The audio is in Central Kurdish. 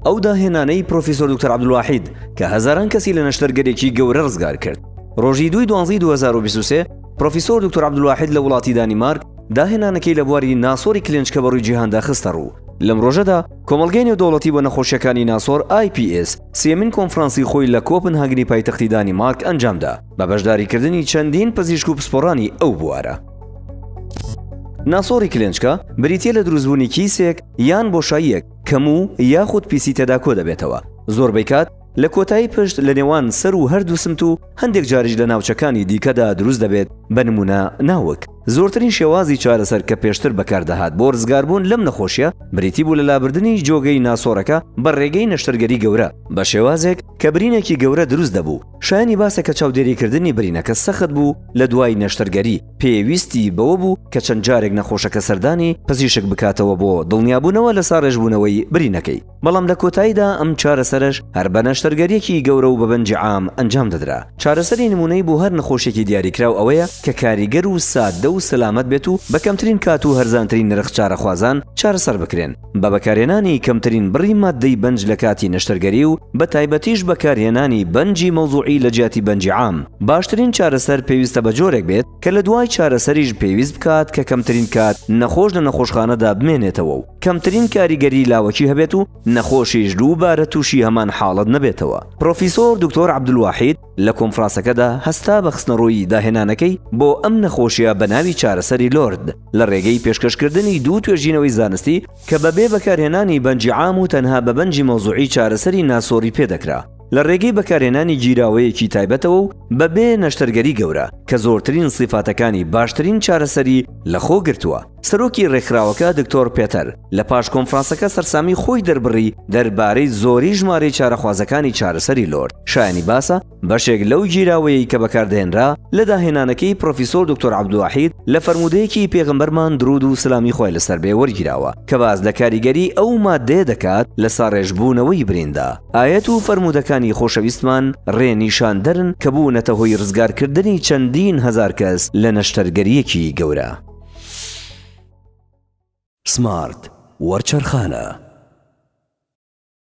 ئەو داهێنانەی پرۆفیسۆر دکتۆر عەبدولواحید کە هەزاران کەسی لە نەشتەرگەرێکی گەورە ڕزگار کرد. ڕۆژی 2 2023 پرۆفیسۆر دکتۆر عەبدولواحید لە وڵاتی دانیمارک داهێنانەکەی لە بواری ناسۆری کلێنچکە بەڕووی جیهاندا خستە ڕوو. لەم ڕۆژەدا کۆمەڵگەی نێودەوڵەتی بۆ نەخۆشیەکانی ناسۆر IPS سێمین کۆنفرانسی خۆی لە کۆپنهاگنی پایتەختی دانیمارک ئەنجامدا بە بەشداریکردنی چەندین پزیشک و پسپۆڕانی ئەو بوارە. ناسۆری کلێنچکە بریتیە لە دروستبوونی کیسێک یان بۆشاییەک کەموو یاخود پیسی تێدا کۆ دەبێتەوە. زۆربەی کات لە کۆتایی پشت لە نێوان سەر و هەردوو سمت و هەندێک جاریش لە ناوچەکانی دیکەدا دروست دەبێت بە نمونە ناوک. زۆرترین شێوازی چارەسەر کە پێشتر بەکاردەهات بۆ ڕزگاربوون لەم نەخۆشیە بریتی بوو لە لابردنی جۆگەی ناسۆرەکە بە ڕێگەی نەشتەرگەری گەورە بە شێوازێک کە برینێکی گەورە دروست دەبوو. شایانی باسە کە چاودێریکردنی برینەکە سەخت بوو لە دوای نەشتەرگەری پێویستی بەوە بوو کە چەند جارێک نەخۆشەکە سەردانی پزیشک بکاتەوە بۆ دڵنیابوونەوە لە ساڕێژبوونەوەی برینەکەی. بەڵام لە کۆتاییدا ئەم چارەسەرش هەر بە نەشتەرگەریەکی گەورە و بەبەنجی عام ئەنجام دەدرا. چارەسەری نمونەی بۆ هەر نەخۆشێکی دیاریکراو ئەوەیە کە کاریگەر و سادە و سەلامەت بێت و بە کەمترین کات و هەرزانترین نرخ چارەخوازان چارەسەر بکرێن بە بەکارهێنانی کەمترین بڕی مادەی بەنج لە کاتی نەشتەرگەری و بە تایبەتیش بەکارهێنانی بەنجی مەوزوعی لە جیاتی بەنجی عام. باشترین چارەسەر پێویستە بە جۆرێک بێت کە لە دوای چارەسەریش پێویست بکات کە کەمترین کات نەخۆش لە نەخۆشخانەدا بمێنێتەوە و کەمترین کاریگەری لاوەکی هەبێت و نەخۆشیش دووبارە تووشی هەمان حاڵەت نەبێتەوە. پرۆفیسۆر دکتۆر عەبدولواحید لە کۆنفرانسەکەدا هەستا بە خستنەڕووی داهێنانەکەی بۆ ئەم نەخۆشیە بە ناوی چارەسەری لۆرد لە ڕێگەی پێشکەشکردنی دوو توێژینەوەی زانستی کە بەبێ بەکارهێنانی بەنجی عام و تەنها بە بەنجی مەوزوعی چارەسەری ناسۆری پێدەکرا لە ڕێگەی بەکارهێنانی گیراوەیەکی تایبەتەوە و بەبێ نەشتەرگەری گەورە کە زۆرترین سیفاتەکانی باشترین چارەسەری لەخۆ گرتووە. سەرۆکی ڕێکخراوەکە دکتۆر پێتەر لە پاش کۆنفرانسەکە سەرسامی خۆی دەربڕی دەربارەی زۆری ژمارەی چارەخوازەکانی چارەسەری لۆرد. شایانی باسە بەشێک لەو گیراوەیەی کە بەکاردەهێنرا لە داهێنانەکەی پرۆفیسۆر دکتۆر عەبدولواحید لە فەرمودەیەکی پێغەمبەرمان درود و سلامی خۆی لەسەر بێ وەرگیراوە کە باز لە کاریگەری ئەو مادەیە دەکات لە ساڕێژبوونەوەی بریندا. ئاەت و فەرمودەکانی خۆشەویستمان ڕێنیشاندەرن کە بوونەتە هۆی ڕزگارکردنی چەندین هەزار کەس لە نەشتەرگەریەکی گەورە. سمارت وەرچەرخانە.